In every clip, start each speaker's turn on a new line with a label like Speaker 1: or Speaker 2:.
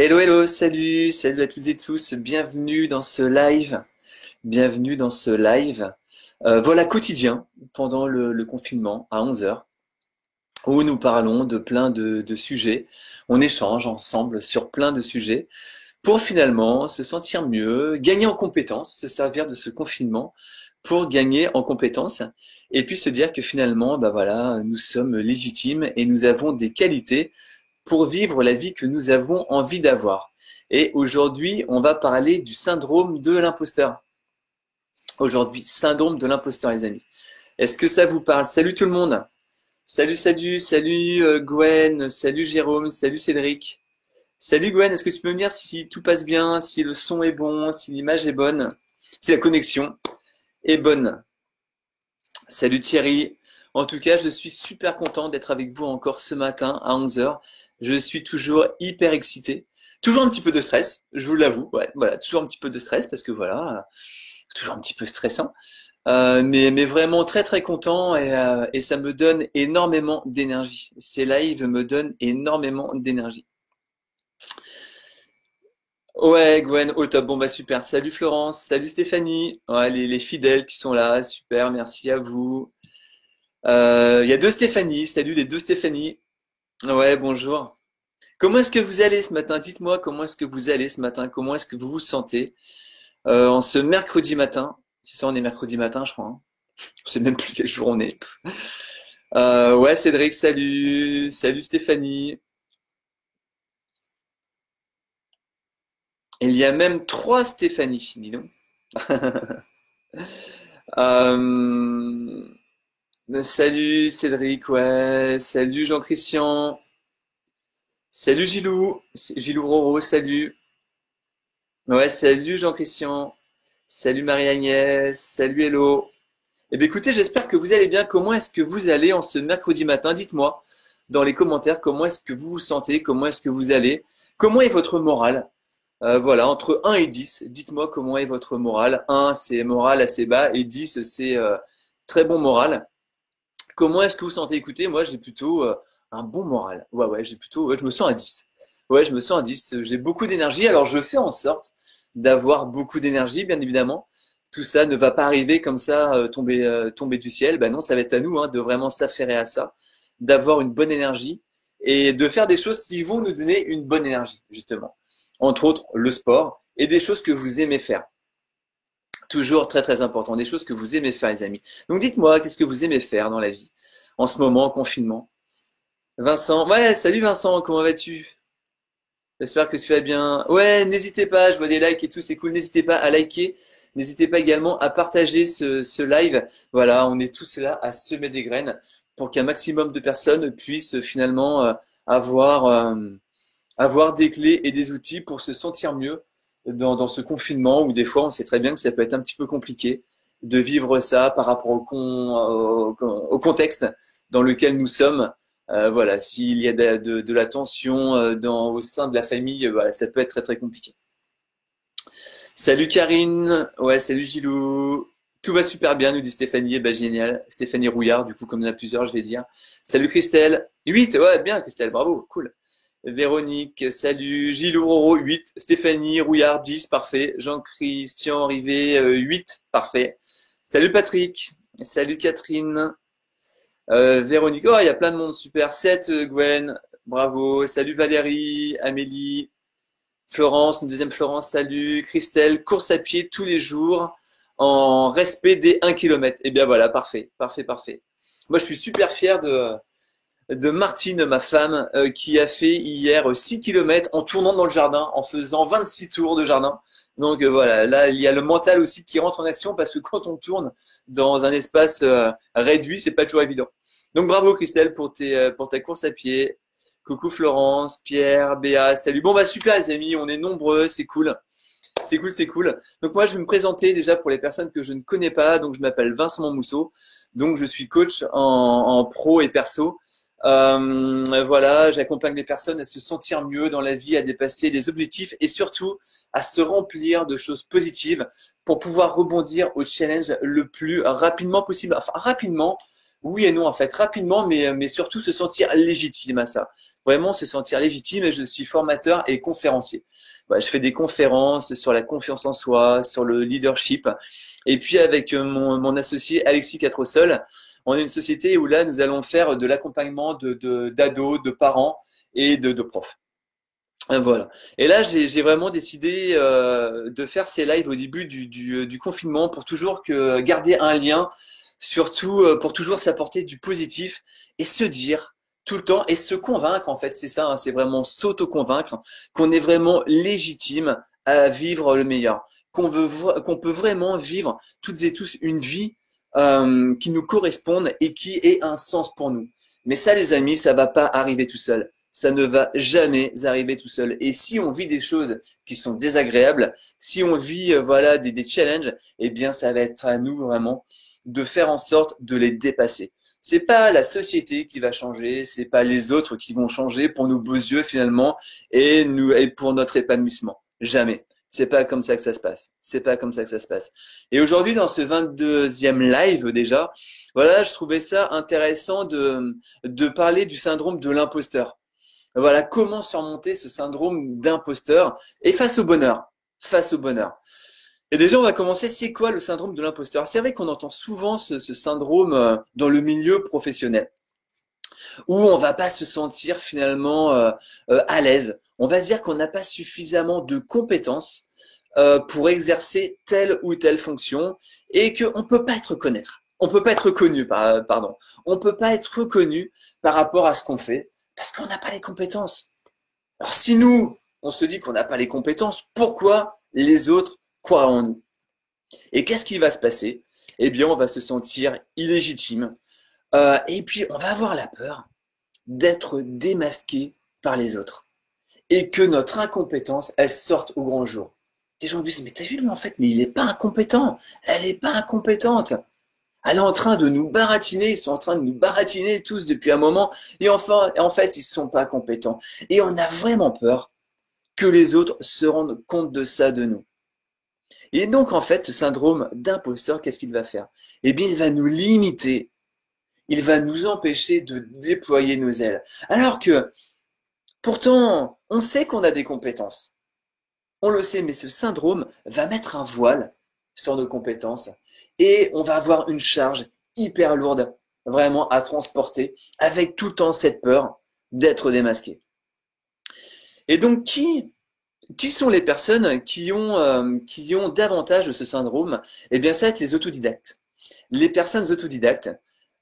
Speaker 1: Hello, hello, salut, salut à toutes et tous, bienvenue dans ce live, bienvenue dans ce live, voilà quotidien pendant le confinement à 11 heures, où nous parlons de plein de sujets, on échange ensemble sur plein de sujets pour finalement se sentir mieux, gagner en compétences, se servir de ce confinement pour gagner en compétences et puis se dire que finalement, bah voilà, nous sommes légitimes et nous avons des qualités pour vivre la vie que nous avons envie d'avoir. Et aujourd'hui, on va parler du syndrome de l'imposteur. Aujourd'hui, syndrome de l'imposteur, les amis. Est-ce que ça vous parle? Salut tout le monde. Salut, salut, salut Gwen, salut Jérôme, salut Cédric. Salut Gwen, est-ce que tu peux me dire si tout passe bien, si le son est bon, si l'image est bonne, si la connexion est bonne? Salut Thierry. En tout cas, je suis super content d'être avec vous encore ce matin à 11 heures. Je suis toujours hyper excité. Toujours un petit peu de stress, je vous l'avoue. Ouais, voilà, toujours un petit peu de stress parce que voilà, toujours un petit peu stressant. Mais vraiment très très content et ça me donne énormément d'énergie. Ces lives me donnent énormément d'énergie. Ouais, Gwen, au top. Bon, bah super. Salut Florence, salut Stéphanie. Ouais, les fidèles qui sont là, super, merci à vous. Il y a deux Stéphanie. Salut les deux Stéphanie. Ouais, bonjour. Comment est-ce que vous allez ce matin? Dites-moi comment est-ce que vous allez ce matin? Comment est-ce que vous vous sentez en ce mercredi matin? C'est ça, on est mercredi matin, je crois, hein. Je sais même plus quel jour on est. Ouais, Cédric, salut. Salut Stéphanie. Il y a même trois Stéphanie, dis donc. Euh, Salut Cédric, ouais. Salut Jean-Christian. Salut Gilou. Gilou Roro, salut. Ouais, salut Jean-Christian. Salut Marie-Agnès. Salut Hello. Eh bien écoutez, j'espère que vous allez bien. Comment est-ce que vous allez en ce mercredi matin? Dites-moi dans les commentaires comment est-ce que vous vous sentez, comment est-ce que vous allez, comment est votre morale. Voilà, entre 1 et 10, dites-moi comment est votre morale. 1, c'est moral assez bas et 10, c'est très bon moral. Comment est-ce que vous sentez? Écoutez, moi j'ai plutôt un bon moral. Ouais, ouais, je me sens à 10. Ouais, je me sens à 10. J'ai beaucoup d'énergie. Alors je fais en sorte d'avoir beaucoup d'énergie, bien évidemment. Tout ça ne va pas arriver comme ça, tomber du ciel. Ben non, ça va être à nous, hein, de vraiment s'affairer à ça, d'avoir une bonne énergie et de faire des choses qui vont nous donner une bonne énergie, justement. Entre autres, le sport et des choses que vous aimez faire. Toujours très très important, des choses que vous aimez faire, les amis. Donc dites-moi, qu'est-ce que vous aimez faire dans la vie en ce moment, en confinement? Vincent, ouais, salut Vincent, comment vas-tu? J'espère que tu vas bien. Ouais, n'hésitez pas, je vois des likes et tout, c'est cool. N'hésitez pas à liker. N'hésitez pas également à partager ce live. Voilà, on est tous là à semer des graines pour qu'un maximum de personnes puissent finalement avoir, euh, avoir des clés et des outils pour se sentir mieux dans ce confinement où des fois on sait très bien que ça peut être un petit peu compliqué de vivre ça par rapport au contexte dans lequel nous sommes. Voilà, s'il y a de la tension au sein de la famille, voilà, ça peut être très très compliqué. Salut Karine, ouais, salut Gilou. Tout va super bien, nous dit Stéphanie. Eh ben, génial. Stéphanie Rouillard, du coup, comme il y en a plusieurs, je vais dire. Salut Christelle. 8, ouais, bien Christelle, bravo, cool. Véronique, salut. Gilou Roro, 8. Stéphanie Rouillard, 10, parfait. Jean-Christian Rivet, 8, parfait. Salut Patrick. Salut Catherine. Véronique, oh, il y a plein de monde, super. 7, Gwen, bravo. Salut Valérie, Amélie. Florence, une deuxième Florence, salut. Christelle, course à pied tous les jours en respect des 1 km. Eh bien voilà, parfait, parfait, parfait. Moi, je suis super fier de Martine, ma femme, qui a fait hier 6 km en tournant dans le jardin, en faisant 26 tours de jardin. Donc voilà, là, il y a le mental aussi qui rentre en action parce que quand on tourne dans un espace réduit, c'est pas toujours évident. Donc bravo Christelle pour ta course à pied. Coucou Florence, Pierre, Béa, salut. Bon bah super les amis, on est nombreux, c'est cool. C'est cool, c'est cool. Donc moi je vais me présenter déjà pour les personnes que je ne connais pas. Donc je m'appelle Vincent Mousseau. Donc je suis coach en pro et perso. Voilà, j'accompagne les personnes à se sentir mieux dans la vie, à dépasser les objectifs et surtout à se remplir de choses positives pour pouvoir rebondir au challenge le plus rapidement possible. Enfin rapidement, Oui et non, en fait, rapidement, mais surtout se sentir légitime à ça. Vraiment se sentir légitime et je suis formateur et conférencier. Voilà, je fais des conférences sur la confiance en soi, sur le leadership. Et puis avec mon associé Alexis Quatreseul, on est une société où là, nous allons faire de l'accompagnement d'ados, de parents et de profs. Voilà. Et là, j'ai vraiment décidé de faire ces lives au début du confinement pour toujours garder un lien, surtout pour toujours s'apporter du positif et se dire tout le temps et se convaincre, en fait, c'est ça, hein, c'est vraiment s'auto-convaincre qu'on est vraiment légitime à vivre le meilleur, qu'on peut vraiment vivre toutes et tous une vie qui nous corresponde et qui ait un sens pour nous. Mais ça, les amis, ça va pas arriver tout seul. Ça ne va jamais arriver tout seul. Et si on vit des choses qui sont désagréables, si on vit voilà des challenges, eh bien ça va être à nous vraiment de faire en sorte de les dépasser. C'est pas la société qui va changer, c'est pas les autres qui vont changer pour nos beaux yeux finalement et pour notre épanouissement. Jamais. C'est pas comme ça que ça se passe. C'est pas comme ça que ça se passe. Et aujourd'hui, dans ce 22e live déjà, voilà, je trouvais ça intéressant de parler du syndrome de l'imposteur. Voilà comment surmonter ce syndrome d'imposteur et face au bonheur. Face au bonheur. Et déjà, on va commencer. C'est quoi le syndrome de l'imposteur? C'est vrai qu'on entend souvent ce syndrome dans le milieu professionnel, où on va pas se sentir finalement à l'aise. On va se dire qu'on n'a pas suffisamment de compétences pour exercer telle ou telle fonction et qu'on peut pas être reconnaître. On peut pas être reconnu, pardon. On peut pas être reconnu par rapport à ce qu'on fait parce qu'on n'a pas les compétences. Alors si nous, on se dit qu'on n'a pas les compétences, pourquoi les autres croient en nous? Et qu'est-ce qui va se passer? Eh bien, on va se sentir illégitime. Et puis, on va avoir la peur d'être démasqué par les autres. Et que notre incompétence, elle sorte au grand jour. Des gens disent, mais t'as vu, lui, en fait, mais il n'est pas incompétent. Elle n'est pas incompétente. Elle est en train de nous baratiner, ils sont en train de nous baratiner tous depuis un moment, et enfin, en fait, ils ne sont pas compétents. Et on a vraiment peur que les autres se rendent compte de ça de nous. Et donc, en fait, ce syndrome d'imposteur, qu'est-ce qu'il va faire? Eh bien, il va nous limiter, il va nous empêcher de déployer nos ailes. Alors que, pourtant, on sait qu'on a des compétences. On le sait, mais ce syndrome va mettre un voile sur nos compétences et on va avoir une charge hyper lourde, vraiment à transporter, avec tout le temps cette peur d'être démasqué. Et donc, qui sont les personnes qui ont davantage de ce syndrome? Eh bien, ça va être les autodidactes. Les personnes autodidactes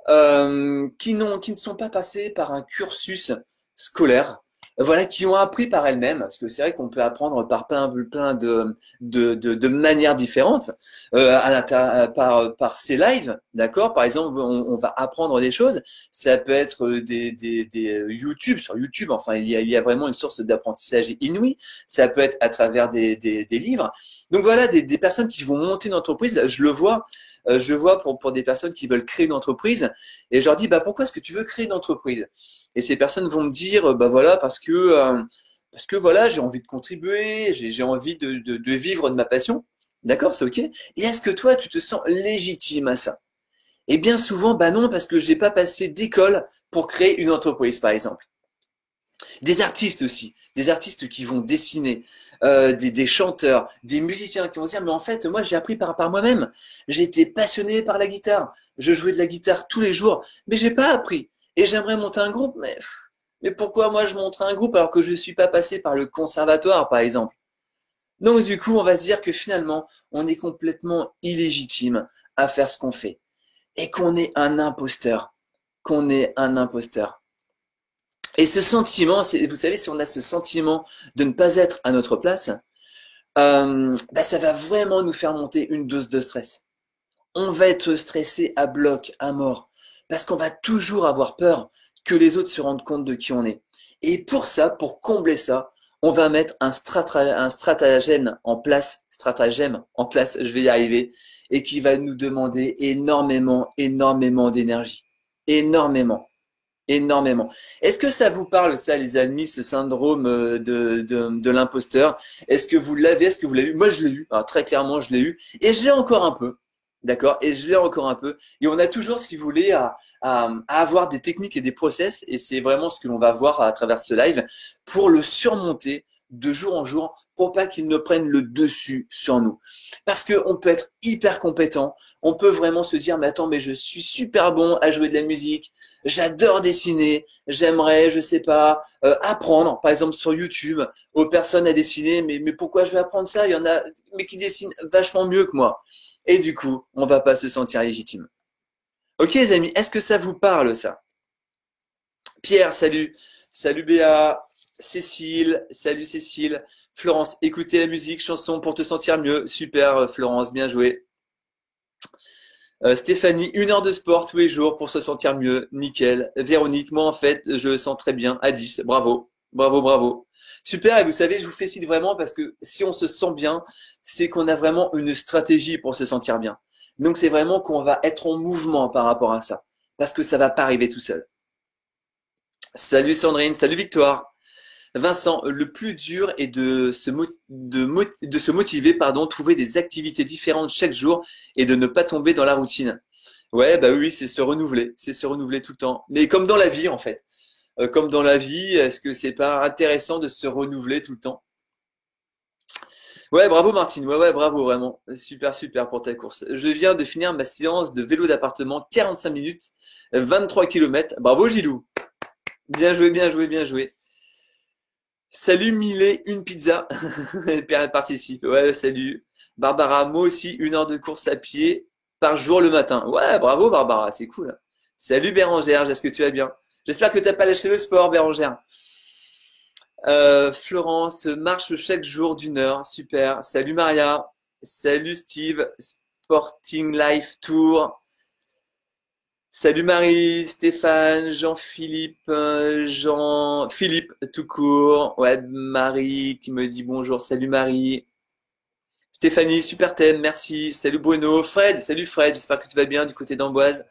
Speaker 1: qui ne sont pas passées par un cursus scolaire, voilà, qui ont appris par elles-mêmes, parce que c'est vrai qu'on peut apprendre par plein de manières différentes, par ces lives, d'accord? Par exemple, on va apprendre des choses. Ça peut être des YouTube, sur YouTube, enfin, il y a vraiment une source d'apprentissage inouïe. Ça peut être à travers des livres. Donc voilà, des personnes qui vont monter une entreprise, je le vois pour des personnes qui veulent créer une entreprise, et je leur dis, bah, pourquoi est-ce que tu veux créer une entreprise? Et ces personnes vont me dire, bah voilà, parce que voilà, j'ai envie de contribuer, j'ai envie de vivre de ma passion. D'accord, c'est ok. Et est-ce que toi, tu te sens légitime à ça? Et bien souvent, bah non, parce que j'ai pas passé d'école pour créer une entreprise, par exemple. Des artistes aussi, des artistes qui vont dessiner, des chanteurs, des musiciens qui vont se dire, mais en fait, moi, j'ai appris par moi-même. J'ai été passionné par la guitare. Je jouais de la guitare tous les jours, mais j'ai pas appris. Et j'aimerais monter un groupe, mais pourquoi moi je monterais un groupe alors que je ne suis pas passé par le conservatoire, par exemple? Donc du coup, on va se dire que finalement, on est complètement illégitime à faire ce qu'on fait. Et qu'on est un imposteur. Qu'on est un imposteur. Et ce sentiment, vous savez, si on a ce sentiment de ne pas être à notre place, bah, ça va vraiment nous faire monter une dose de stress. On va être stressé à bloc, à mort, parce qu'on va toujours avoir peur que les autres se rendent compte de qui on est. Et pour ça, pour combler ça, on va mettre un stratagème en place, je vais y arriver, et qui va nous demander énormément d'énergie. Énormément. Énormément. Est-ce que ça vous parle, ça, les amis, ce syndrome de l'imposteur? Est-ce que vous l'avez? Est-ce que vous l'avez eu? Moi, je l'ai eu. Alors, très clairement, je l'ai eu. Et je l'ai encore un peu. D'accord? Et je l'ai encore un peu. Et on a toujours, si vous voulez, à avoir des techniques et des process, et c'est vraiment ce que l'on va voir à travers ce live, pour le surmonter de jour en jour, pour pas qu'il ne prenne le dessus sur nous. Parce qu'on peut être hyper compétent, on peut vraiment se dire, mais attends, mais je suis super bon à jouer de la musique, j'adore dessiner, j'aimerais, je sais pas, apprendre, par exemple sur YouTube, aux personnes à dessiner, mais pourquoi je vais apprendre ça? Il y en a, mais qui dessinent vachement mieux que moi. Et du coup, on va pas se sentir légitime. Ok les amis, est-ce que ça vous parle ça? Pierre, salut. Salut Béa. Cécile, salut Cécile. Florence, écoutez la musique, chanson pour te sentir mieux. Super Florence, bien joué. Stéphanie, 1 heure de sport tous les jours pour se sentir mieux. Nickel. Véronique, moi en fait, je le sens très bien à 10. Bravo. Bravo, bravo. Super, et vous savez, je vous félicite vraiment parce que si on se sent bien, c'est qu'on a vraiment une stratégie pour se sentir bien. Donc c'est vraiment qu'on va être en mouvement par rapport à ça. Parce que ça va pas arriver tout seul. Salut Sandrine, salut Victoire. Vincent, le plus dur est de se motiver, pardon, trouver des activités différentes chaque jour et de ne pas tomber dans la routine. Ouais, bah oui, c'est se renouveler tout le temps. Mais comme dans la vie en fait. Comme dans la vie, est-ce que c'est pas intéressant de se renouveler tout le temps? Ouais, bravo Martine, ouais, ouais, bravo vraiment. Super, super pour ta course. Je viens de finir ma séance de vélo d'appartement, 45 minutes, 23 kilomètres. Bravo Gilou. Bien joué, bien joué, bien joué. Salut Millet, une pizza. Pierre participe. Ouais, salut. Barbara, moi aussi, 1 heure de course à pied par jour le matin. Ouais, bravo Barbara, c'est cool. Salut Bérangère, est-ce que tu vas bien? J'espère que t'as pas lâché le sport, Bérangère. Florence, marche chaque jour d'1 heure, super. Salut Maria. Salut Steve, Sporting Life Tour. Salut Marie, Stéphane, Jean-Philippe, Jean-Philippe tout court. Ouais, Marie qui me dit bonjour. Salut Marie. Stéphanie, super thème, merci. Salut Bruno. Fred, salut Fred, j'espère que tu vas bien du côté d'Amboise.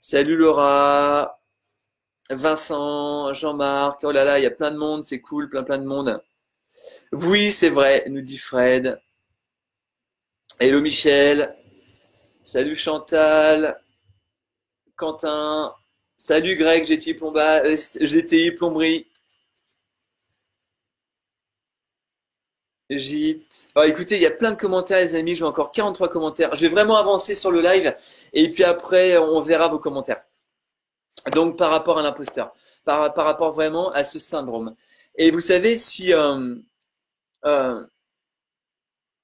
Speaker 1: Salut Laura. Vincent, Jean-Marc. Oh là là, il y a plein de monde, c'est cool, plein plein de monde. Oui, c'est vrai, nous dit Fred. Hello Michel. Salut Chantal. Quentin. Salut Greg, GTI Plomberie. Gîte. Oh, écoutez, il y a plein de commentaires, les amis. J'ai encore 43 commentaires. Je vais vraiment avancer sur le live et puis après, on verra vos commentaires. Donc, par rapport à l'imposteur, par rapport vraiment à ce syndrome. Et vous savez, si, euh,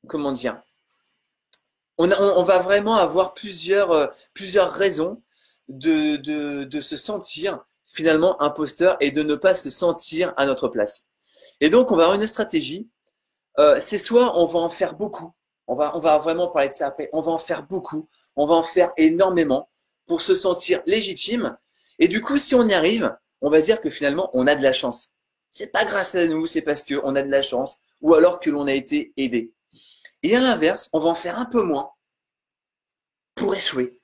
Speaker 1: comment dire, on va vraiment avoir plusieurs raisons de se sentir finalement imposteur et de ne pas se sentir à notre place. Et donc, on va avoir une stratégie. C'est soit on va en faire beaucoup, on va vraiment parler de ça après, on va en faire beaucoup, on va en faire énormément pour se sentir légitime. Et du coup, si on y arrive, on va dire que finalement, on a de la chance. C'est pas grâce à nous, c'est parce qu'on a de la chance, ou alors que l'on a été aidé. Et à l'inverse, on va en faire un peu moins pour échouer,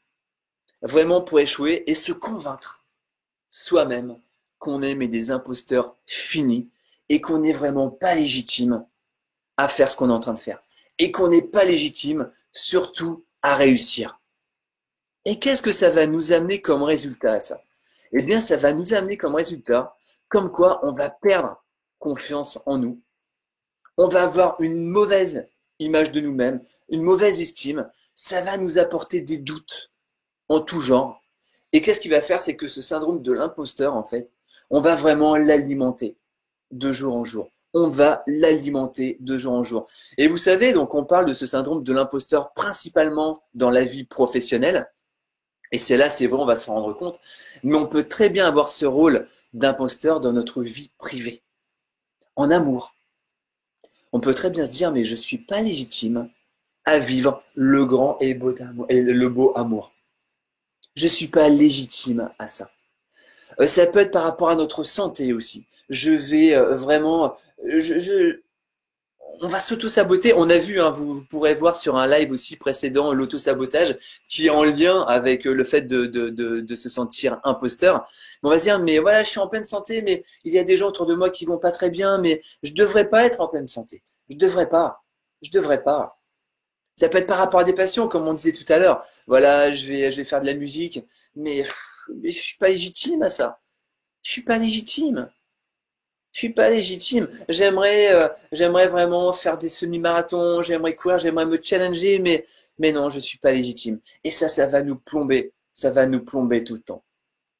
Speaker 1: vraiment pour échouer et se convaincre soi-même qu'on est mais des imposteurs finis et qu'on n'est vraiment pas légitime à faire ce qu'on est en train de faire et qu'on n'est pas légitime surtout à réussir. Et qu'est-ce que ça va nous amener comme résultat à ça? Eh bien, ça va nous amener comme résultat comme quoi on va perdre confiance en nous, on va avoir une mauvaise image de nous-mêmes, une mauvaise estime, ça va nous apporter des doutes en tout genre. Et qu'est-ce qu'il va faire? C'est que ce syndrome de l'imposteur, en fait, on va vraiment l'alimenter de jour en jour. On va l'alimenter de jour en jour. Et vous savez, donc on parle de ce syndrome de l'imposteur principalement dans la vie professionnelle. Et c'est là, c'est vrai, on va s'en rendre compte. Mais on peut très bien avoir ce rôle d'imposteur dans notre vie privée. En amour. On peut très bien se dire, mais je ne suis pas légitime à vivre le grand et le beau amour. Je ne suis pas légitime à ça. Ça peut être par rapport à notre santé aussi. Je vais vraiment, je, on va s'auto-saboter. On a vu, hein, vous pourrez voir sur un live aussi précédent l'auto-sabotage qui est en lien avec le fait de se sentir imposteur. On va se dire, mais voilà, je suis en pleine santé, mais il y a des gens autour de moi qui vont pas très bien, mais je devrais pas être en pleine santé. Je devrais pas. Je devrais pas. Ça peut être par rapport à des passions, comme on disait tout à l'heure. Voilà, je vais faire de la musique, mais je suis pas légitime à ça. Je suis pas légitime. Je suis pas légitime. J'aimerais vraiment faire des semi-marathons, j'aimerais courir, j'aimerais me challenger, mais non, je suis pas légitime. Et ça va nous plomber. Ça va nous plomber tout le temps.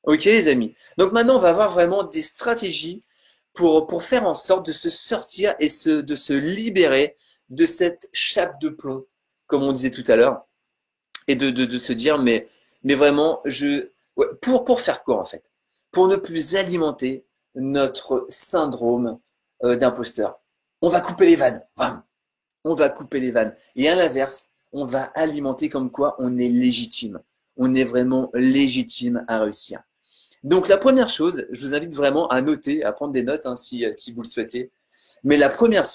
Speaker 1: Ok, les amis. Donc maintenant, on va avoir vraiment des stratégies pour faire en sorte de se sortir et de se libérer de cette chape de plomb, comme on disait tout à l'heure, et de se dire, mais vraiment, ouais, pour faire quoi en fait? Pour ne plus alimenter notre syndrome d'imposteur. On va couper les vannes. Bam. On va couper les vannes. Et à l'inverse, on va alimenter comme quoi on est légitime. On est vraiment légitime à réussir. Donc la première chose, je vous invite vraiment à noter, à prendre des notes hein, si vous le souhaitez. Mais la première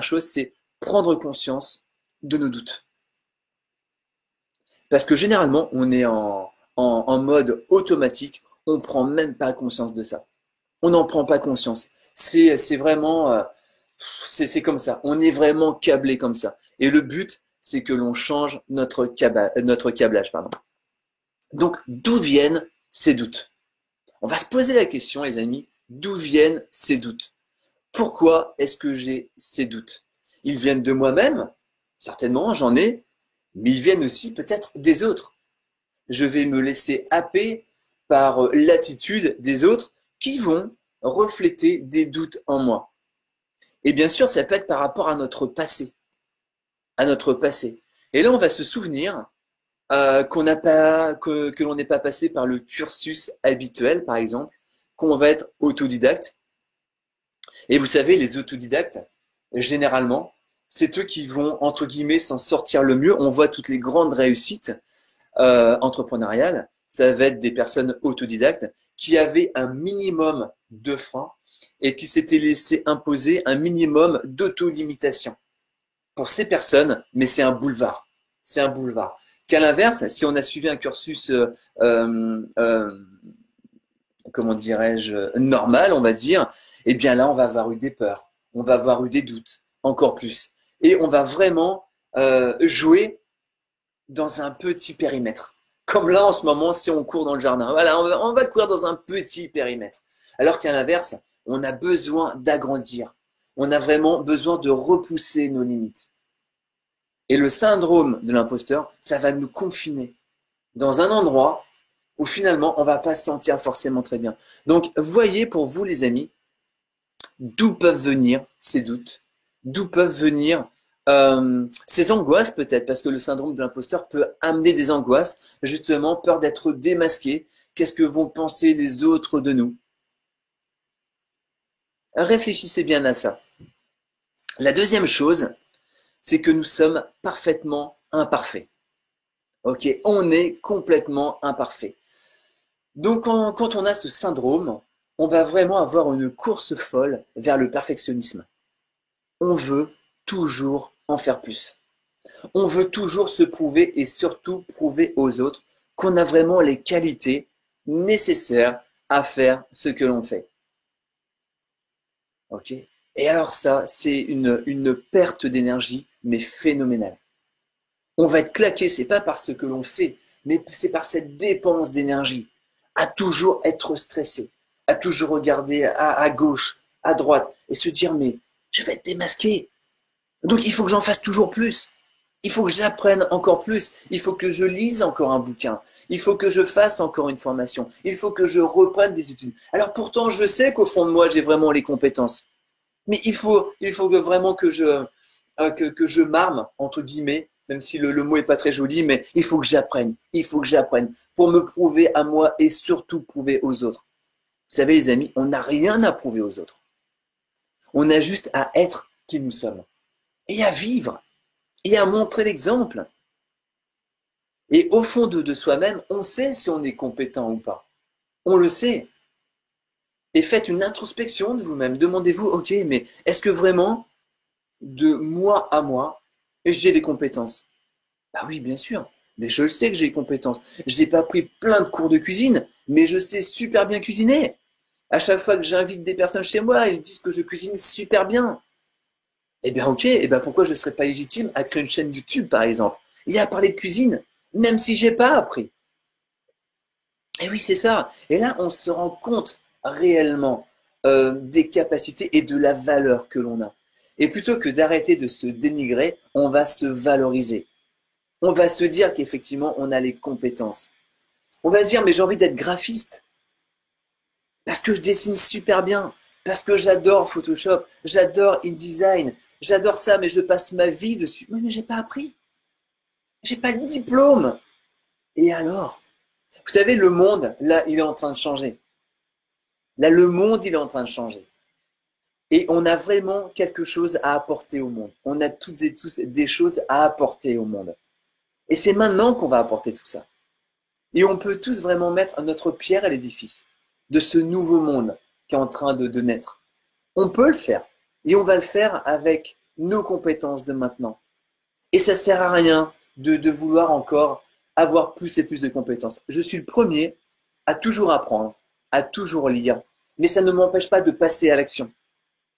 Speaker 1: chose, c'est prendre conscience de nos doutes. Parce que généralement, on est en mode automatique, on ne prend même pas conscience de ça. On n'en prend pas conscience. C'est vraiment, c'est comme ça. On est vraiment câblé comme ça. Et le but, c'est que l'on change notre câblage. Pardon. Donc, d'où viennent ces doutes? On va se poser la question, les amis, d'où viennent ces doutes? Pourquoi est-ce que j'ai ces doutes? Ils viennent de moi-même, certainement, j'en ai, mais ils viennent aussi peut-être des autres. Je vais me laisser happer par l'attitude des autres qui vont refléter des doutes en moi. Et bien sûr, ça peut être par rapport à notre passé. À notre passé. Et là, on va se souvenir que l'on n'est pas passé par le cursus habituel, par exemple, qu'on va être autodidacte. Et vous savez, les autodidactes, généralement, c'est eux qui vont, entre guillemets, s'en sortir le mieux. On voit toutes les grandes réussites entrepreneuriales. Ça va être des personnes autodidactes qui avaient un minimum de freins et qui s'étaient laissé imposer un minimum d'autolimitation. Pour ces personnes, mais c'est un boulevard. C'est un boulevard. Qu'à l'inverse, si on a suivi un cursus, comment dirais-je, normal, on va dire, eh bien là, on va avoir eu des peurs, on va avoir eu des doutes, encore plus. Et on va vraiment jouer dans un petit périmètre. Comme là, en ce moment, si on court dans le jardin. Voilà, on va courir dans un petit périmètre. Alors qu'à l'inverse, on a besoin d'agrandir. On a vraiment besoin de repousser nos limites. Et le syndrome de l'imposteur, ça va nous confiner dans un endroit où finalement on va pas se sentir forcément très bien. Donc voyez pour vous les amis, d'où peuvent venir ces doutes, d'où peuvent venir ces angoisses peut-être, parce que le syndrome de l'imposteur peut amener des angoisses, justement peur d'être démasqué, qu'est-ce que vont penser les autres de nous? Réfléchissez bien à ça. La deuxième chose, c'est que nous sommes parfaitement imparfaits. Ok, on est complètement imparfait. Donc quand on a ce syndrome, on va vraiment avoir une course folle vers le perfectionnisme. On veut toujours en faire plus. On veut toujours se prouver et surtout prouver aux autres qu'on a vraiment les qualités nécessaires à faire ce que l'on fait. Ok? Et alors ça, c'est une perte d'énergie, mais phénoménale. On va être claqué, c'est pas par ce que l'on fait, mais c'est par cette dépense d'énergie, à toujours être stressé, à toujours regarder à gauche, à droite, et se dire, mais je vais être démasqué. Donc il faut que j'en fasse toujours plus. Il faut que j'apprenne encore plus. Il faut que je lise encore un bouquin. Il faut que je fasse encore une formation. Il faut que je reprenne des études. Alors pourtant, je sais qu'au fond de moi, j'ai vraiment les compétences. Mais il faut vraiment que je m'arme, entre guillemets, même si le mot est pas très joli, mais il faut que j'apprenne. Il faut que j'apprenne pour me prouver à moi et surtout prouver aux autres. Vous savez, les amis, on n'a rien à prouver aux autres. On a juste à être qui nous sommes et à vivre et à montrer l'exemple. Et au fond de soi-même, on sait si on est compétent ou pas. On le sait. Et faites une introspection de vous-même. Demandez-vous, ok, mais est-ce que vraiment, de moi à moi, j'ai des compétences? Bah oui, bien sûr. Mais je le sais que j'ai des compétences. Je n'ai pas pris plein de cours de cuisine, mais je sais super bien cuisiner. À chaque fois que j'invite des personnes chez moi, ils disent que je cuisine super bien. Eh bien, ok, eh bien, pourquoi je ne serais pas légitime à créer une chaîne YouTube, par exemple, et à parler de cuisine, même si j'ai pas appris. Et oui, c'est ça. Et là, on se rend compte réellement des capacités et de la valeur que l'on a. Et plutôt que d'arrêter de se dénigrer, on va se valoriser. On va se dire qu'effectivement, on a les compétences. On va se dire, mais j'ai envie d'être graphiste parce que je dessine super bien, parce que j'adore Photoshop, j'adore InDesign, j'adore ça, mais je passe ma vie dessus. Oui, mais j'ai pas appris, j'ai pas de diplôme. Et alors? Vous savez, le monde, là, il est en train de changer. Là, le monde, il est en train de changer. Et on a vraiment quelque chose à apporter au monde. On a toutes et tous des choses à apporter au monde. Et c'est maintenant qu'on va apporter tout ça. Et on peut tous vraiment mettre notre pierre à l'édifice de ce nouveau monde qui est en train de naître. On peut le faire. Et on va le faire avec nos compétences de maintenant. Et ça sert à rien de vouloir encore avoir plus et plus de compétences. Je suis le premier à toujours apprendre, à toujours lire. Mais ça ne m'empêche pas de passer à l'action.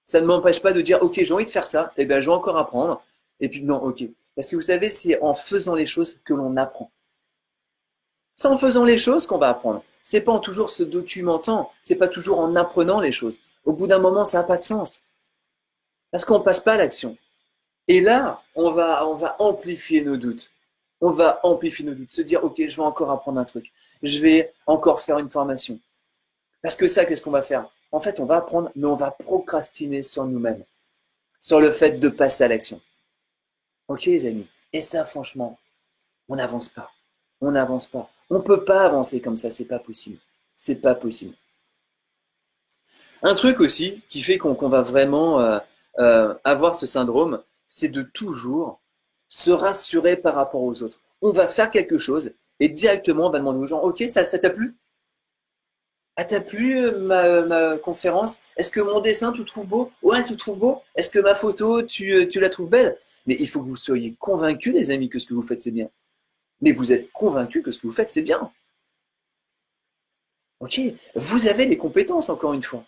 Speaker 1: Ça ne m'empêche pas de dire, OK, j'ai envie de faire ça, et bien je vais encore apprendre. Et puis non, OK. Parce que vous savez, c'est en faisant les choses que l'on apprend. C'est en faisant les choses qu'on va apprendre. C'est pas en toujours se documentant, c'est pas toujours en apprenant les choses. Au bout d'un moment, ça n'a pas de sens. Parce qu'on ne passe pas à l'action. Et là, on va amplifier nos doutes. On va amplifier nos doutes. Se dire, OK, je vais encore apprendre un truc. Je vais encore faire une formation. Parce que ça, qu'est-ce qu'on va faire? En fait, on va apprendre, mais on va procrastiner sur nous-mêmes. Sur le fait de passer à l'action. OK, les amis. Et ça, franchement, on n'avance pas. On n'avance pas. On ne peut pas avancer comme ça. C'est pas possible. C'est pas possible. Un truc aussi qui fait qu'on va vraiment avoir ce syndrome, c'est de toujours se rassurer par rapport aux autres. On va faire quelque chose et directement on va demander aux gens, OK, ça t'a plu? Ah, t'as plu ma conférence? Est-ce que mon dessin, tu le trouves beau? Ouais, tu le trouves beau? Est-ce que ma photo, tu la trouves belle? Mais il faut que vous soyez convaincus, les amis, que ce que vous faites, c'est bien. Mais vous êtes convaincus que ce que vous faites, c'est bien. OK? Vous avez les compétences, encore une fois.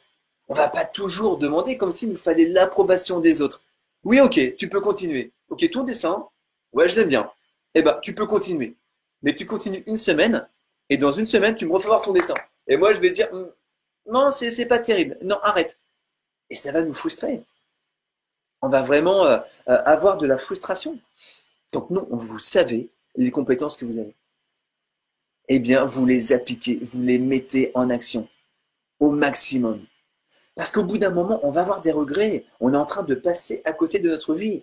Speaker 1: On va pas toujours demander comme s'il nous fallait l'approbation des autres. Oui, OK, tu peux continuer. OK, ton dessin, ouais, je l'aime bien. Eh ben, tu peux continuer. Mais tu continues une semaine, et dans une semaine, tu me refais voir ton dessin. Et moi, je vais dire, non, c'est pas terrible. Non, arrête. Et ça va nous frustrer. On va vraiment avoir de la frustration. Donc non, vous savez les compétences que vous avez. Eh bien, vous les appliquez, vous les mettez en action au maximum. Parce qu'au bout d'un moment, on va avoir des regrets. On est en train de passer à côté de notre vie.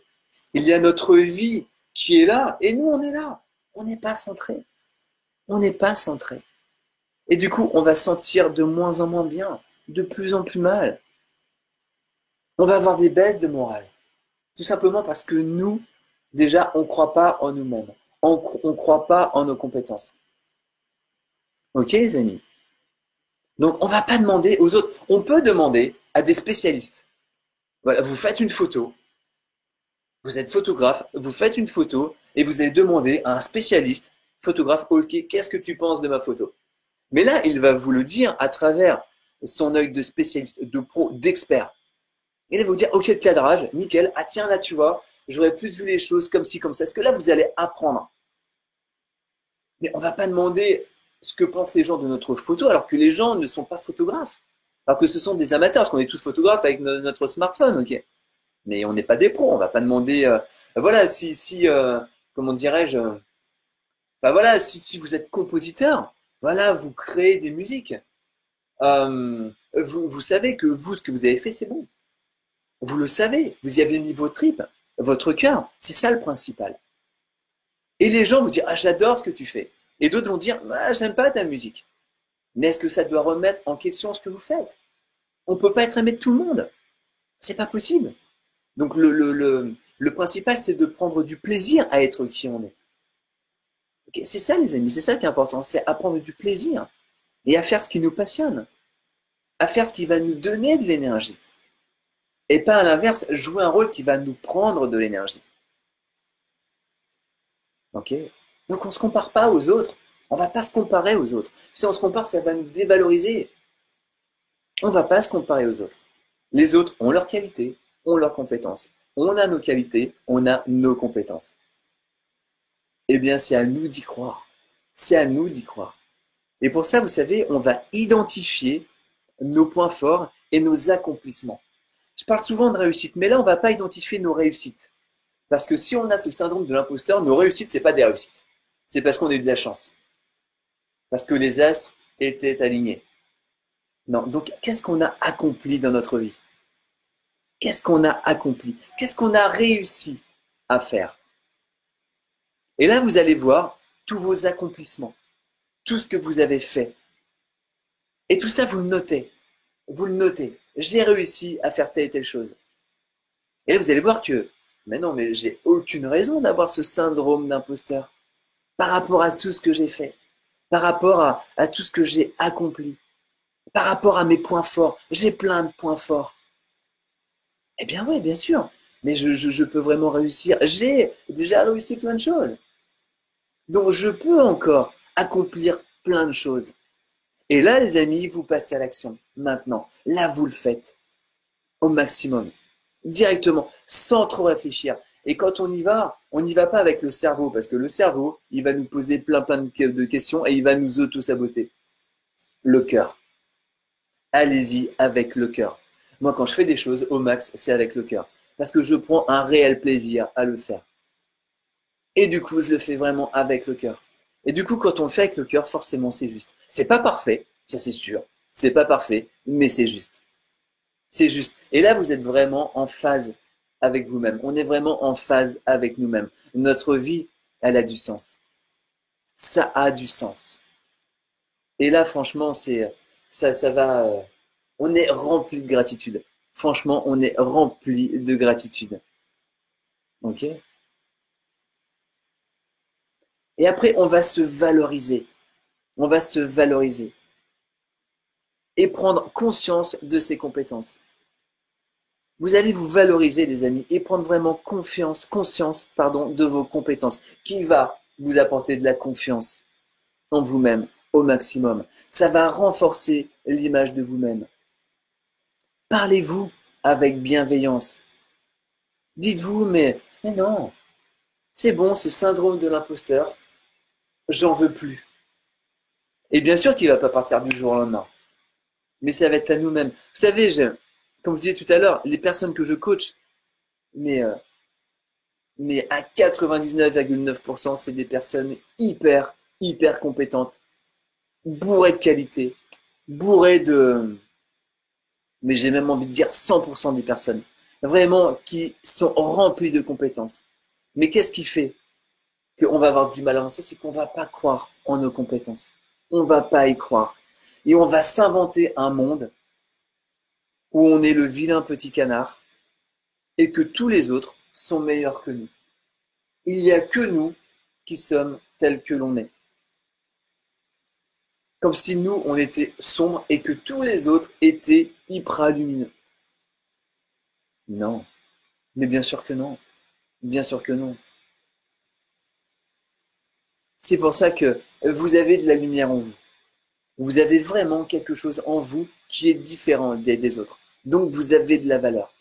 Speaker 1: Il y a notre vie qui est là et nous, on est là. On n'est pas centré. On n'est pas centré. Et du coup, on va sentir de moins en moins bien, de plus en plus mal. On va avoir des baisses de morale. Tout simplement parce que nous, déjà, on ne croit pas en nous-mêmes. On ne croit pas en nos compétences. Ok, les amis? Donc, on ne va pas demander aux autres. On peut demander à des spécialistes. Voilà, vous faites une photo, vous êtes photographe, vous faites une photo et vous allez demander à un spécialiste, photographe, ok, qu'est-ce que tu penses de ma photo? Mais là, il va vous le dire à travers son œil de spécialiste, de pro, d'expert. Il va vous dire, ok, le cadrage, nickel. Ah tiens, là, tu vois, j'aurais plus vu les choses comme ci, comme ça. Est-ce que là, vous allez apprendre? Mais on ne va pas demander ce que pensent les gens de notre photo, alors que les gens ne sont pas photographes. Alors que ce sont des amateurs, parce qu'on est tous photographes avec notre smartphone, ok. Mais on n'est pas des pros, on ne va pas demander, voilà, comment dirais-je, enfin voilà, si vous êtes compositeur, voilà, vous créez des musiques. Vous savez que vous, ce que vous avez fait, c'est bon. Vous le savez, vous y avez mis vos tripes, votre cœur, c'est ça le principal. Et les gens vont dire, ah, j'adore ce que tu fais. Et d'autres vont dire, ah, j'aime pas ta musique. Mais est-ce que ça doit remettre en question ce que vous faites? On ne peut pas être aimé de tout le monde. C'est pas possible. Donc le principal, c'est de prendre du plaisir à être qui on est. Ok, c'est ça, les amis, c'est ça qui est important, c'est à prendre du plaisir et à faire ce qui nous passionne, à faire ce qui va nous donner de l'énergie. Et pas à l'inverse, jouer un rôle qui va nous prendre de l'énergie. Ok? Donc on ne se compare pas aux autres. On ne va pas se comparer aux autres. Si on se compare, ça va nous dévaloriser. On ne va pas se comparer aux autres. Les autres ont leurs qualités, ont leurs compétences. On a nos qualités, on a nos compétences. Eh bien, c'est à nous d'y croire. C'est à nous d'y croire. Et pour ça, vous savez, on va identifier nos points forts et nos accomplissements. Je parle souvent de réussite, mais là, on ne va pas identifier nos réussites. Parce que si on a ce syndrome de l'imposteur, nos réussites, c'est pas des réussites. C'est parce qu'on a eu de la chance. Parce que les astres étaient alignés. Non. Donc, qu'est-ce qu'on a accompli dans notre vie? Qu'est-ce qu'on a accompli? Qu'est-ce qu'on a réussi à faire? Et là, vous allez voir tous vos accomplissements, tout ce que vous avez fait. Et tout ça, vous le notez. Vous le notez. J'ai réussi à faire telle et telle chose. Et là, vous allez voir que, mais non, mais j'ai aucune raison d'avoir ce syndrome d'imposteur par rapport à tout ce que j'ai fait, par rapport à tout ce que j'ai accompli, par rapport à mes points forts. J'ai plein de points forts. Eh bien oui, bien sûr, mais je peux vraiment réussir. J'ai déjà réussi plein de choses. Donc je peux encore accomplir plein de choses. Et là, les amis, vous passez à l'action. Maintenant, là, vous le faites au maximum, directement, sans trop réfléchir. Et quand on n'y va pas avec le cerveau, parce que le cerveau, il va nous poser plein de questions et il va nous auto-saboter. Le cœur. Allez-y avec le cœur. Moi, quand je fais des choses au max, c'est avec le cœur. Parce que je prends un réel plaisir à le faire. Et du coup, je le fais vraiment avec le cœur. Et du coup, quand on le fait avec le cœur, forcément, c'est juste. C'est pas parfait, ça c'est sûr. C'est pas parfait, mais c'est juste. C'est juste. Et là, vous êtes vraiment en phase avec vous-même. On est vraiment en phase avec nous-mêmes. Notre vie, elle a du sens. Ça a du sens. Et là, franchement, ça va. On est rempli de gratitude. Franchement, on est rempli de gratitude. Ok? Et après, on va se valoriser. On va se valoriser. Et prendre conscience de ses compétences. Vous allez vous valoriser, les amis, et prendre vraiment conscience, de vos compétences, qui va vous apporter de la confiance en vous-même au maximum. Ça va renforcer l'image de vous-même. Parlez-vous avec bienveillance. Dites-vous, mais non, c'est bon, ce syndrome de l'imposteur, j'en veux plus. Et bien sûr qu'il ne va pas partir du jour au lendemain, mais ça va être à nous-mêmes. Vous savez, comme je disais tout à l'heure, les personnes que je coach, mais, euh, mais à 99,9%, c'est des personnes hyper compétentes, bourrées de qualité, bourrées de, mais j'ai même envie de dire 100% des personnes, vraiment qui sont remplies de compétences. Mais qu'est-ce qui fait qu'on va avoir du mal à avancer? C'est qu'on ne va pas croire en nos compétences. On ne va pas y croire. Et on va s'inventer un monde où on est le vilain petit canard et que tous les autres sont meilleurs que nous. Il n'y a que nous qui sommes tels que l'on est. Comme si nous, on était sombres et que tous les autres étaient hyper lumineux. Non. Mais bien sûr que non. Bien sûr que non. C'est pour ça que vous avez de la lumière en vous. Vous avez vraiment quelque chose en vous qui est différent des autres. Donc vous avez de la valeur.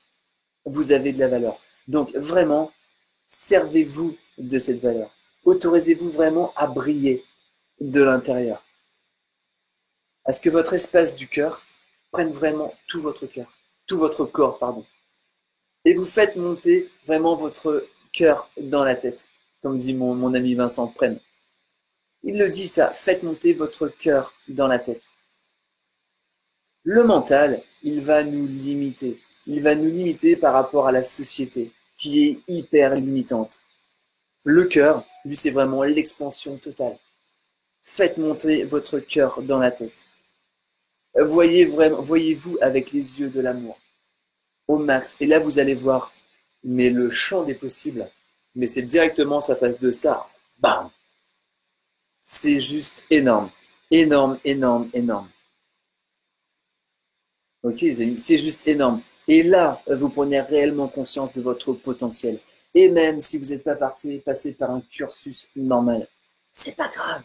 Speaker 1: Vous avez de la valeur. Donc vraiment, servez-vous de cette valeur. Autorisez-vous vraiment à briller de l'intérieur. À ce que votre espace du cœur prenne vraiment tout votre cœur, tout votre corps, pardon. Et vous faites monter vraiment votre cœur dans la tête, comme dit mon ami Vincent Prenne. Il le dit ça, faites monter votre cœur dans la tête. Le mental, il va nous limiter. Il va nous limiter par rapport à la société, qui est hyper limitante. Le cœur, lui, c'est vraiment l'expansion totale. Faites monter votre cœur dans la tête. Voyez-vous avec les yeux de l'amour, au max. Et là, vous allez voir, mais le champ des possibles, mais c'est directement, ça passe de ça, bam. C'est juste énorme. Énorme. Ok, les amis, c'est juste énorme. Et là, vous prenez réellement conscience de votre potentiel. Et même si vous n'êtes pas passé par un cursus normal, c'est pas grave.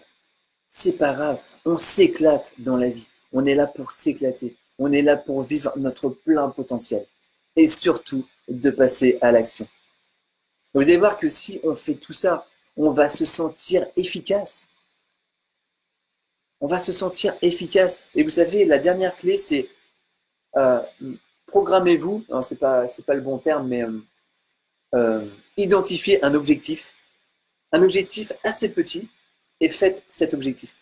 Speaker 1: C'est pas grave. On s'éclate dans la vie. On est là pour s'éclater. On est là pour vivre notre plein potentiel. Et surtout, de passer à l'action. Vous allez voir que si on fait tout ça, on va se sentir efficace. On va se sentir efficace. Et vous savez, la dernière clé, c'est euh, programmez-vous. Alors, c'est pas le bon terme, mais identifiez un objectif assez petit, et faites cet objectif.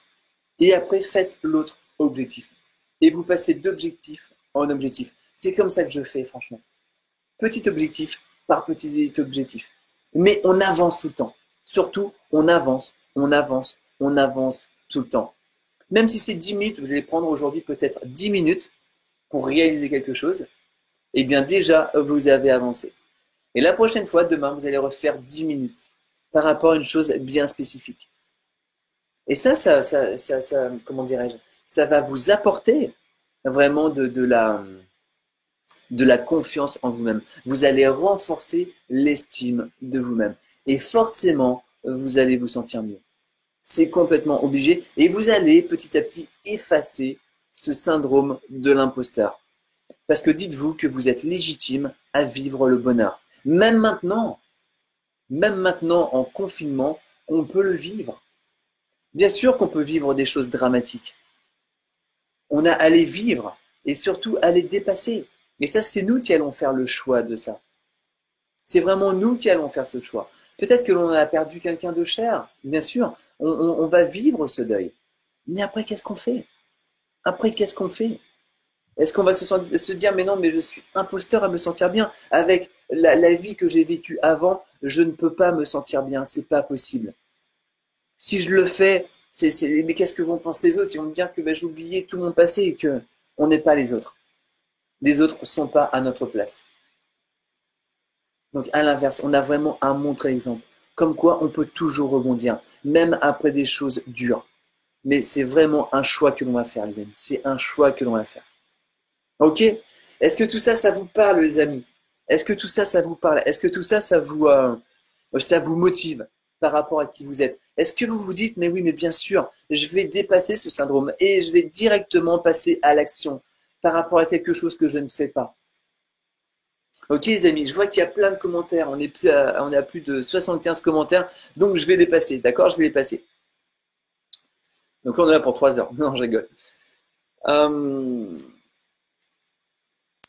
Speaker 1: Et après, faites l'autre objectif. Et vous passez d'objectif en objectif. C'est comme ça que je fais, franchement. Petit objectif par petit objectif. Mais on avance tout le temps. Surtout, on avance tout le temps. Même si c'est 10 minutes, vous allez prendre aujourd'hui peut-être 10 minutes pour réaliser quelque chose, eh bien déjà, vous avez avancé. Et la prochaine fois, demain, vous allez refaire 10 minutes par rapport à une chose bien spécifique. Et ça comment dirais-je, ça va vous apporter vraiment de la confiance en vous-même. Vous allez renforcer l'estime de vous-même. Et forcément, vous allez vous sentir mieux. C'est complètement obligé. Et vous allez petit à petit effacer ce syndrome de l'imposteur. Parce que dites-vous que vous êtes légitime à vivre le bonheur. Même maintenant en confinement, on peut le vivre. Bien sûr qu'on peut vivre des choses dramatiques. On a à les vivre et surtout à les dépasser. Et ça, c'est nous qui allons faire le choix de ça. C'est vraiment nous qui allons faire ce choix. Peut-être que l'on a perdu quelqu'un de cher, bien sûr. On va vivre ce deuil. Mais après, qu'est-ce qu'on fait? Après, qu'est-ce qu'on fait? Est-ce qu'on va se dire, mais non, mais je suis imposteur à me sentir bien. Avec la vie que j'ai vécue avant, je ne peux pas me sentir bien. C'est pas possible. Si je le fais, mais qu'est-ce que vont penser les autres? Ils vont me dire que j'ai oublié tout mon passé et que on n'est pas les autres. Les autres ne sont pas à notre place. Donc à l'inverse, on a vraiment un montre exemple. Comme quoi, on peut toujours rebondir, même après des choses dures. Mais c'est vraiment un choix que l'on va faire, les amis. C'est un choix que l'on va faire. Ok? Est-ce que tout ça, ça vous parle, les amis? Est-ce que tout ça, ça vous parle? Est-ce que tout ça, ça vous motive par rapport à qui vous êtes? Est-ce que vous vous dites, mais oui, mais bien sûr, je vais dépasser ce syndrome et je vais directement passer à l'action par rapport à quelque chose que je ne fais pas? Ok les amis, je vois qu'il y a plein de commentaires, on a plus de 75 commentaires, donc je vais les passer, d'accord? Je vais les passer. Donc on est là pour 3 heures, non je rigole.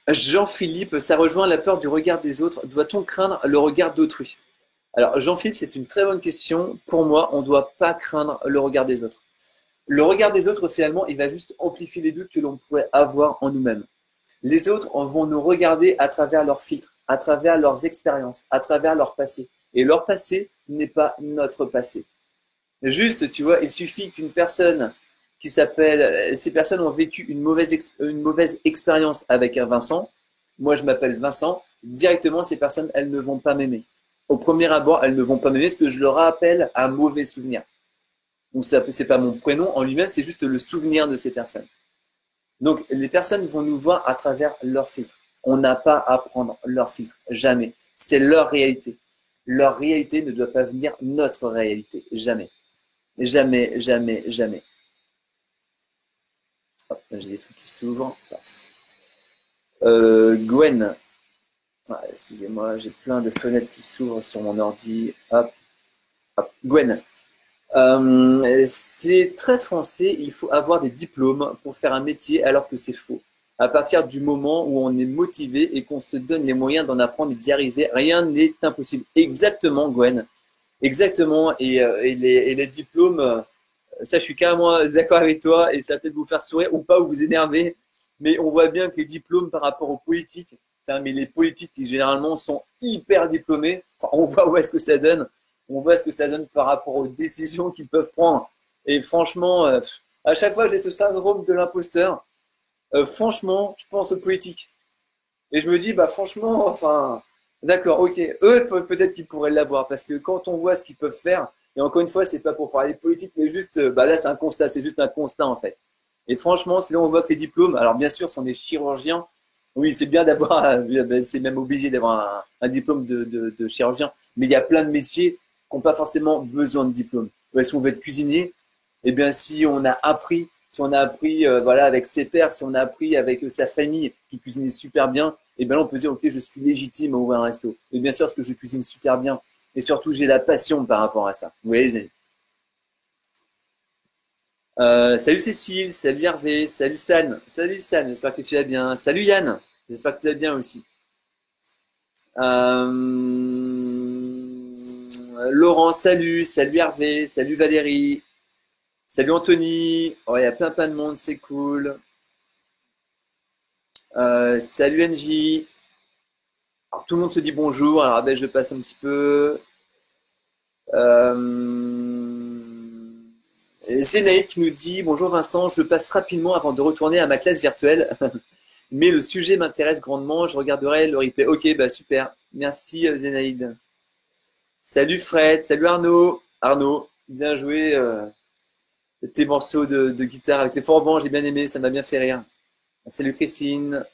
Speaker 1: Jean-Philippe, ça rejoint la peur du regard des autres. Doit-on craindre le regard d'autrui? Alors Jean-Philippe, c'est une très bonne question. Pour moi, on ne doit pas craindre le regard des autres. Le regard des autres, finalement, il va juste amplifier les doutes que l'on pourrait avoir en nous-mêmes. Les autres vont nous regarder à travers leurs filtres, à travers leurs expériences, à travers leur passé. Et leur passé n'est pas notre passé. Juste, tu vois, il suffit qu'une personne ces personnes ont vécu une mauvaise expérience avec un Vincent. Moi, je m'appelle Vincent. Directement, ces personnes, elles ne vont pas m'aimer. Au premier abord, elles ne vont pas m'aimer parce que je leur rappelle un mauvais souvenir. Donc, c'est pas mon prénom en lui-même, c'est juste le souvenir de ces personnes. Donc, les personnes vont nous voir à travers leur filtre. On n'a pas à prendre leur filtre, jamais. C'est leur réalité. Leur réalité ne doit pas venir notre réalité, jamais. Jamais, jamais, jamais. Hop, j'ai des trucs qui s'ouvrent. Gwen. Ah, excusez-moi, j'ai plein de fenêtres qui s'ouvrent sur mon ordi. Hop, hop. Gwen. C'est très français, il faut avoir des diplômes pour faire un métier alors que c'est faux. À partir du moment où on est motivé et qu'on se donne les moyens d'en apprendre et d'y arriver, rien n'est impossible. Exactement, Gwen. Exactement. Et les diplômes, ça je suis carrément d'accord avec toi et ça va peut-être vous faire sourire ou pas ou vous énerver. Mais on voit bien que les diplômes par rapport aux politiques, mais les politiques qui généralement sont hyper diplômés, enfin, on voit où est-ce que ça donne. On voit ce que ça donne par rapport aux décisions qu'ils peuvent prendre. Et franchement, à chaque fois que j'ai ce syndrome de l'imposteur, franchement, je pense aux politiques. Et je me dis, bah franchement, enfin, d'accord, ok, eux, peut-être qu'ils pourraient l'avoir, parce que quand on voit ce qu'ils peuvent faire, et encore une fois, c'est pas pour parler politique, mais juste, bah là, c'est un constat, c'est juste un constat, en fait. Et franchement, c'est là où on voit que les diplômes, alors bien sûr, si on est chirurgien, oui, c'est bien d'avoir, c'est même obligé d'avoir un diplôme de chirurgien, mais il y a plein de métiers qui n'ont pas forcément besoin de diplôme. Ouais, si on veut être cuisinier, eh bien, si on a appris, voilà, avec ses pairs, si on a appris avec sa famille qui cuisinait super bien, et bien là, on peut dire, ok, je suis légitime à ouvrir un resto. Et bien sûr, parce que je cuisine super bien. Et surtout, j'ai la passion par rapport à ça. Vous voyez, les amis. Salut Cécile, salut Hervé, salut Stan, j'espère que tu vas bien. Salut Yann, j'espère que tu vas bien aussi. Laurent, salut Hervé, salut Valérie, salut Anthony. Oh, il y a plein de monde, c'est cool. Salut Angie. Alors, tout le monde se dit bonjour, alors ben, je passe un petit peu. Zénaïd qui nous dit bonjour Vincent, je passe rapidement avant de retourner à ma classe virtuelle, mais le sujet m'intéresse grandement, je regarderai le replay. Ok, bah super, merci Zénaïd. Salut Fred, salut Arnaud. Arnaud, bien joué tes morceaux de guitare avec tes forbans, j'ai bien aimé, ça m'a bien fait rire. Salut Christine.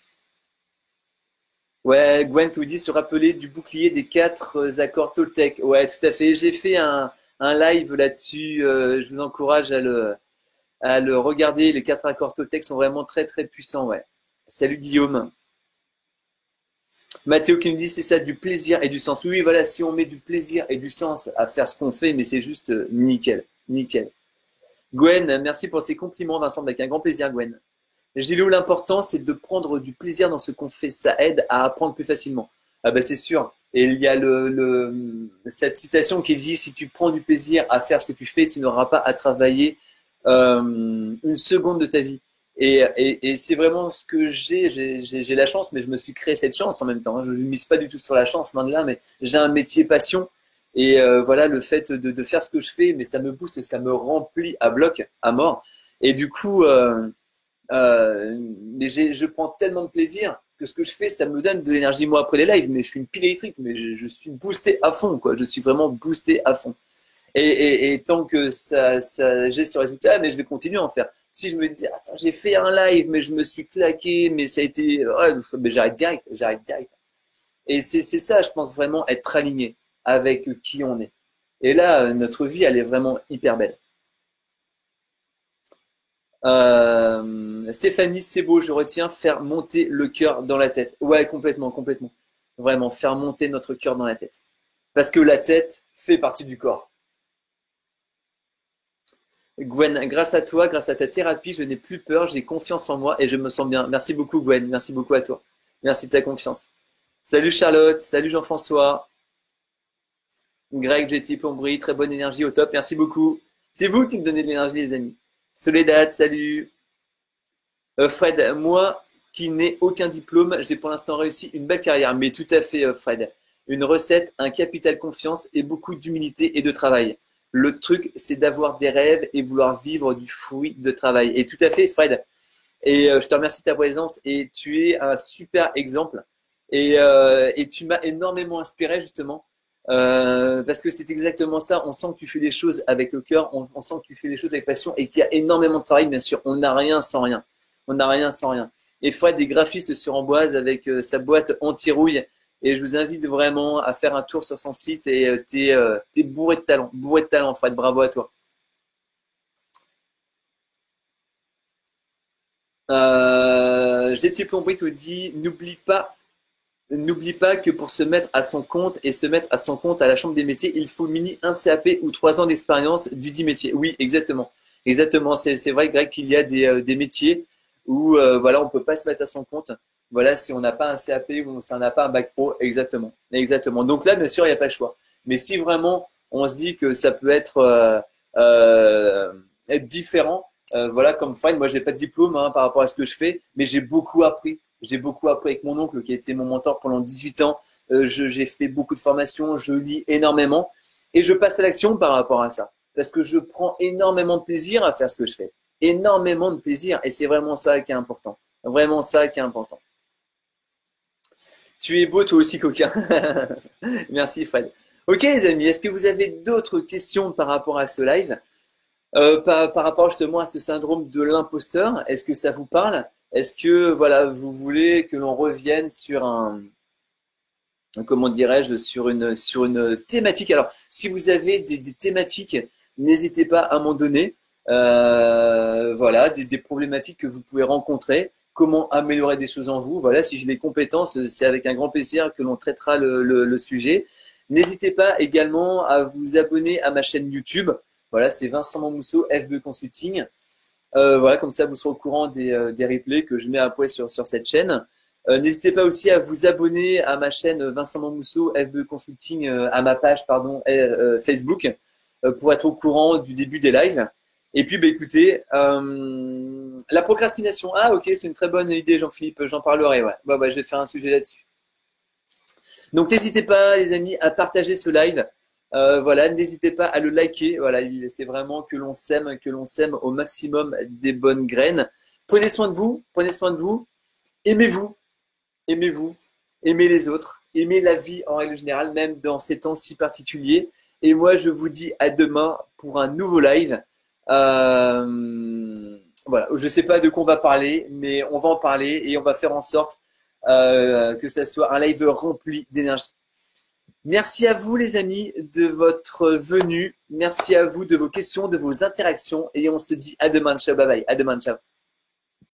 Speaker 1: Ouais, Gwen qui nous dit se rappeler du bouclier des quatre accords Toltec. Ouais, tout à fait. J'ai fait un live là-dessus. Je vous encourage à le regarder. Les quatre accords Toltec sont vraiment très puissants. Ouais. Salut Guillaume. Mathéo qui nous dit c'est ça, du plaisir et du sens. Oui, voilà, si on met du plaisir et du sens à faire ce qu'on fait, mais c'est juste nickel, nickel. Gwen, merci pour ces compliments, Vincent, avec un grand plaisir, Gwen. Gilou, l'important, c'est de prendre du plaisir dans ce qu'on fait. Ça aide à apprendre plus facilement. Ah bah c'est sûr. Et il y a cette citation qui dit, si tu prends du plaisir à faire ce que tu fais, tu n'auras pas à travailler une seconde de ta vie. Et c'est vraiment ce que j'ai la chance, mais je me suis créé cette chance en même temps. Je ne mise pas du tout sur la chance, loin de là, mais j'ai un métier passion. Et voilà, le fait de faire ce que je fais, mais ça me booste, ça me remplit à bloc, à mort. Et du coup, mais je prends tellement de plaisir que ce que je fais, ça me donne de l'énergie. Moi, après les lives, mais je suis une pile électrique, mais je suis boosté à fond, quoi. Je suis vraiment boosté à fond. Et tant que j'ai ce résultat, mais je vais continuer à en faire. Si je me dis, attends, j'ai fait un live, mais je me suis claqué, mais ça a été, ouais, mais j'arrête direct, j'arrête direct. Et c'est ça, je pense vraiment être aligné avec qui on est. Et là, notre vie, elle est vraiment hyper belle. Stéphanie, c'est beau, je retiens, faire monter le cœur dans la tête. Ouais, complètement. Vraiment, faire monter notre cœur dans la tête. Parce que la tête fait partie du corps. Gwen, grâce à toi, grâce à ta thérapie, je n'ai plus peur, j'ai confiance en moi et je me sens bien. Merci beaucoup, Gwen. Merci beaucoup à toi. Merci de ta confiance. Salut Charlotte, salut Jean-François, Greg, GT, Plomberie, très bonne énergie au top. Merci beaucoup. C'est vous qui me donnez de l'énergie, les amis. Soledad, salut. Fred, moi qui n'ai aucun diplôme, j'ai pour l'instant réussi une belle carrière. Mais tout à fait, Fred. Une recette, un capital confiance et beaucoup d'humilité et de travail. Le truc, c'est d'avoir des rêves et vouloir vivre du fruit de travail. Et tout à fait, Fred. Et je te remercie de ta présence et tu es un super exemple. Et tu m'as énormément inspiré justement parce que c'est exactement ça. On sent que tu fais des choses avec le cœur, on sent que tu fais des choses avec passion et qu'il y a énormément de travail. Bien sûr, on n'a rien sans rien. On n'a rien sans rien. Et Fred est graphiste sur Amboise avec sa boîte anti-rouille. Et je vous invite vraiment à faire un tour sur son site et t'es bourré de talent, Fred. Bravo à toi. GT Plomberie te dit n'oublie pas que pour se mettre à son compte et se mettre à son compte à la Chambre des métiers, il faut mini un CAP ou 3 ans d'expérience du dit métier. Oui, exactement. Exactement. C'est vrai, Greg, qu'il y a des métiers où voilà, on peut pas se mettre à son compte. Voilà, si on n'a pas un CAP ou si on n'a pas un bac pro, exactement. Exactement. Donc là, bien sûr, il n'y a pas le choix. Mais si vraiment on se dit que ça peut être différent, voilà, comme Fine, moi j'ai pas de diplôme hein, par rapport à ce que je fais, mais j'ai beaucoup appris. J'ai beaucoup appris avec mon oncle qui a été mon mentor pendant 18 ans. J'ai fait beaucoup de formations, je lis énormément et je passe à l'action par rapport à ça. Parce que je prends énormément de plaisir à faire ce que je fais. Énormément de plaisir et c'est vraiment ça qui est important. Vraiment ça qui est important. Tu es beau toi aussi, coquin. Merci Fred. Ok les amis, est-ce que vous avez d'autres questions par rapport à ce live? Par rapport justement à ce syndrome de l'imposteur, est-ce que ça vous parle? Est-ce que voilà, vous voulez que l'on revienne sur comment dirais-je, sur une thématique? Alors, si vous avez des thématiques, n'hésitez pas à m'en donner. Voilà, des problématiques que vous pouvez rencontrer comment améliorer des choses en vous. Voilà, si j'ai des compétences, c'est avec un grand plaisir que l'on traitera le sujet. N'hésitez pas également à vous abonner à ma chaîne YouTube. Voilà, c'est Vincent Mousseau, FB Consulting. Voilà, comme ça, vous serez au courant des replays que je mets après sur cette chaîne. N'hésitez pas aussi à vous abonner à ma chaîne Vincent Mousseau, FB Consulting, à ma page, pardon, Facebook, pour être au courant du début des lives. Et puis, bah, écoutez, la procrastination. Ah, ok, c'est une très bonne idée, Jean-Philippe, j'en parlerai. Ouais. Bah, je vais faire un sujet là-dessus. Donc, n'hésitez pas, les amis, à partager ce live. Voilà, n'hésitez pas à le liker. Voilà, c'est vraiment que l'on sème au maximum des bonnes graines. Prenez soin de vous, aimez-vous, aimez-vous, aimez les autres, aimez la vie en règle générale, même dans ces temps si particuliers. Et moi, je vous dis à demain pour un nouveau live. Voilà, je ne sais pas de quoi on va parler, mais on va en parler et on va faire en sorte que ça soit un live rempli d'énergie. Merci à vous les amis de votre venue. Merci à vous de vos questions, de vos interactions. Et on se dit à demain. Ciao, bye bye. À demain. Ciao.